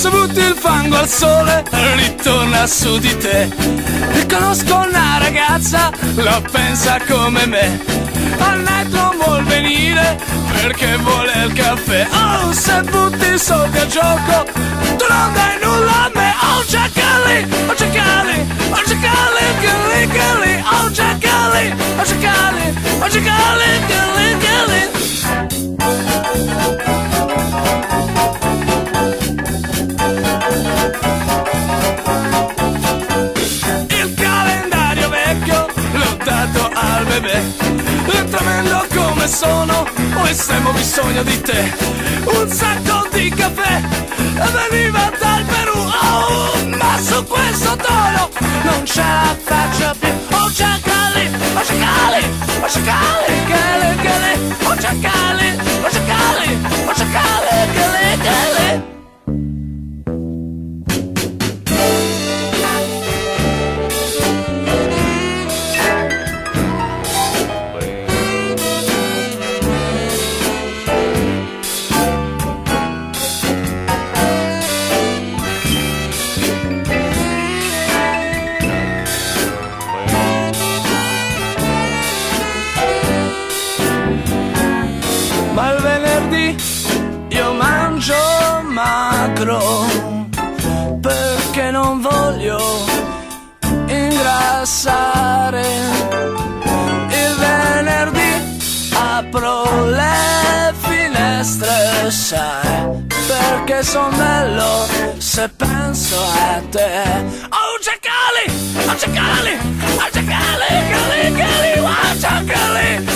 se butti il fango al sole ritorna su di te. E conosco una ragazza, la pensa come me, al night non vuol venire perché vuole il caffè. Oh, se butti i soldi a gioco tu non dai nulla a me. Oh, giacali, oh giacali, oh giacali, gali, gali. Oh, giacali, oh giacali, oh giacali, gali, gali. Il calendario vecchio l'ho dato al bebè. È tremendo come sono, ho estremo bisogno di te. Un sacco di caffè veniva dal Perù. Oh, ma su questo tono non ce la faccio più. Oh, giacali, oh giacali, oh giacali, gali, gali. Oh, giacali, oh giacali, oh giacali, gali, gali. Ma il venerdì io mangio magro perché non voglio ingrassare. Il venerdì apro le finestre, sai, perché son bello se penso a te. Oh, giacali, oh giacali, oh giacali, gali, gali, oh giacali.